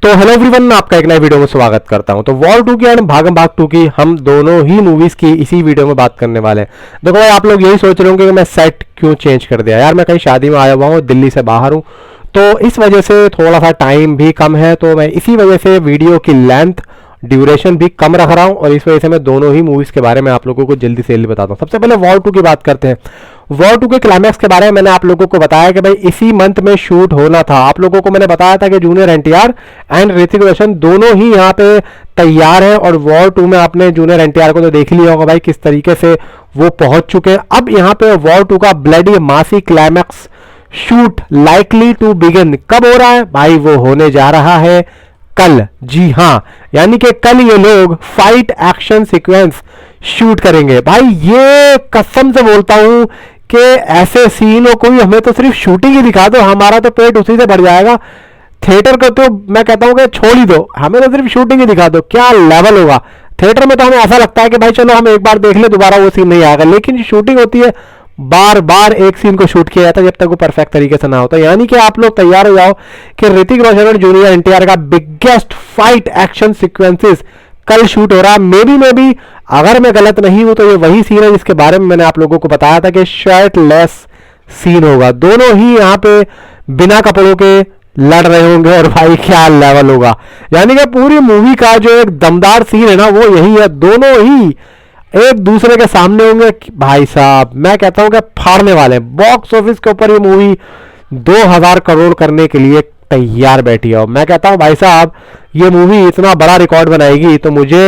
तो hello everyone, आपका एक नए वीडियो में स्वागत करता हूं। तो वॉर 2 की एंड भागम भाग 2 की हम दोनों ही मूवीज की इसी वीडियो में बात करने वाले हैं। देखो भाई, आप लोग यही सोच रहे होंगे कि मैं सेट क्यों चेंज कर दिया। यार मैं कहीं शादी में आया हुआ हूँ, दिल्ली से बाहर हूँ, तो इस वजह से थोड़ा सा टाइम भी कम है, तो मैं इसी वजह से वीडियो की लेंथ ड्यूरेशन भी कम रख रहा हूं और इस वजह से मैं दोनों ही मूवीज के बारे में आप लोगों को जल्दी से जल्दी बताता हूं। सबसे पहले वॉर 2 की बात करते हैं। वॉर 2 के क्लाइमैक्स के बारे में मैंने आप लोगों को बताया कि भाई इसी मंथ में शूट होना था। आप लोगों को मैंने बताया था कि जूनियर एनटीआर एंड ऋतिक रोशन दोनों ही यहाँ पे तैयार हैं और वॉर 2 में आपने जूनियर एनटीआर को तो देख लिया होगा भाई किस तरीके से वो पहुंच चुके हैं। अब यहाँ पे वॉर 2 का bloody Maasi climax shoot likely to begin कब हो रहा है भाई? वो होने जा रहा है कल। जी हां, यानी कि कल ये लोग फाइट एक्शन सीक्वेंस शूट करेंगे। भाई ये कसम से बोलता हूं कि ऐसे सीन हो कोई हमें तो सिर्फ शूटिंग ही दिखा दो, हमारा तो पेट उसी से भर जाएगा। थिएटर को तो मैं कहता हूं कि छोड़ ही दो, हमें तो सिर्फ शूटिंग ही दिखा दो। क्या लेवल होगा थिएटर में। तो हमें ऐसा लगता है कि भाई चलो हम एक बार देख ले, दोबारा वो सीन नहीं आएगा, लेकिन शूटिंग होती है बार बार एक सीन को शूट किया जाता है जब तक वो परफेक्ट तरीके से ना होता। यानी कि आप लोग तैयार हो जाओ कि ऋतिक रोशन और जूनियर एनटीआर का बिगेस्ट फाइट एक्शन सीक्वेंसेस कल शूट हो रहा है। मे बी अगर मैं गलत नहीं हूं तो ये वही सीन है जिसके बारे में मैंने आप लोगों को बताया था कि शर्टलेस सीन होगा। दोनों ही यहां पे बिना कपड़ों के लड़ रहे होंगे और भाई क्या लेवल होगा। यानी कि पूरी मूवी का जो एक दमदार सीन है ना वो यही है। दोनों ही एक दूसरे के सामने होंगे। भाई साहब मैं कहता हूं कि फाड़ने वाले हैं। बॉक्स ऑफिस के ऊपर ये मूवी 2000 करोड़ करने के लिए तैयार बैठी है। मैं कहता हूं भाई साहब ये मूवी इतना बड़ा रिकॉर्ड बनाएगी तो मुझे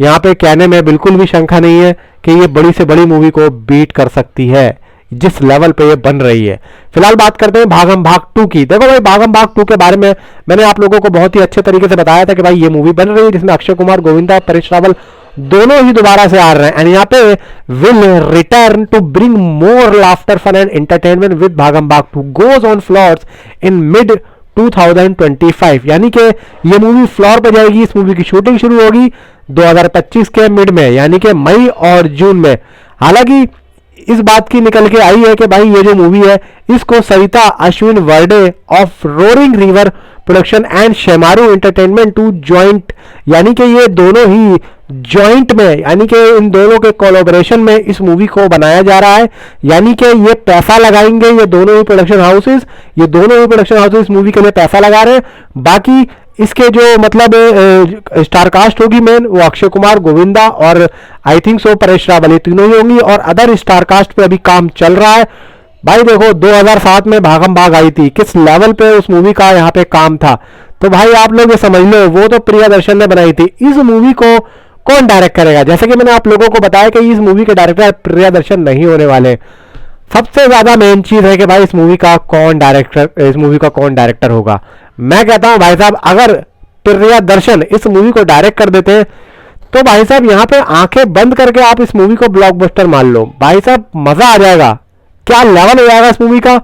यहां पे कहने में बिल्कुल भी शंका नहीं है कि ये बड़ी से बड़ी मूवी को बीट कर सकती है जिस लेवल पे ये बन रही है। फिलहाल बात करते हैं भागम भाग 2 की। देखो भाई भागम भाग 2 के बारे में मैंने आप लोगों को बहुत ही अच्छे तरीके से बताया था कि भाई ये मूवी बन रही है जिसमें अक्षय कुमार, गोविंदा, परेश रावल दोनों ही दोबारा से आ रहे हैं। एंड यहाँ पे will return to bring more laughter, fun and entertainment with Bhagam Bhag 2 goes on floors in mid 2025। यानी कि ये मूवी फ्लोर पे जाएगी। इस मूवी की शूटिंग शुरू होगी 2025 के मिड में, यानी कि मई और जून में। हालांकि इस बात की निकल के आई है कि भाई ये जो मूवी है इसको Savita Ashwin Varde of roaring river production and Shemaroo entertainment to joint, यानी कि ये दोनों ही जॉइंट में, यानी कि इन दोनों के कोलैबोरेशन में इस मूवी को बनाया जा रहा है। यानी कि ये पैसा लगाएंगे ये दोनों ही प्रोडक्शन हाउसेस, ये दोनों ही प्रोडक्शन हाउसेस इस मूवी के लिए पैसा लगा रहे हैं। बाकी इसके जो मतलब स्टार कास्ट होगी मेन वो अक्षय कुमार, गोविंदा और I think so Paresh Rawal, ये तीनों ही होंगी। और अदर स्टार कास्ट पे अभी काम चल रहा है। भाई देखो 2007 में भागम भाग आई थी, किस लेवल पे उस मूवी का यहाँ पे काम था। तो भाई आप लोग ये समझ लो वो तो प्रियदर्शन ने बनाई थी। इस मूवी को कौन डायरेक्ट करेगा? जैसे कि मैंने आप लोगों को बताया कि इस मूवी के डायरेक्टर प्रियदर्शन नहीं होने वाले। सबसे ज्यादा मेन चीज है कि भाई इस मूवी का कौन डायरेक्टर होगा। मैं कहता हूं भाई साहब अगर प्रियदर्शन इस मूवी को डायरेक्ट कर देते तो भाई साहब यहां पे आंखें बंद करके आप इस मूवी को ब्लॉकबस्टर मान लो। भाई साहब मजा आ जाएगा, क्या लेवल हो जाएगा इस मूवी का,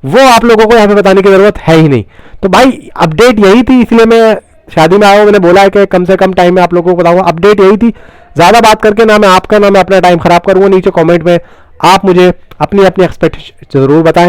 वो आप लोगों को यहां पे बताने की जरूरत है ही नहीं। तो भाई अपडेट यही थी, इसलिए मैं शादी में आया हूं। मैंने बोला है कि कम से कम टाइम में आप लोगों को बताऊंगा। अपडेट यही थी, ज्यादा बात करके ना मैं आपका ना मैं अपना टाइम खराब करूंगा। नीचे कमेंट में आप मुझे अपनी एक्सपेक्टेशन जरूर बताएं।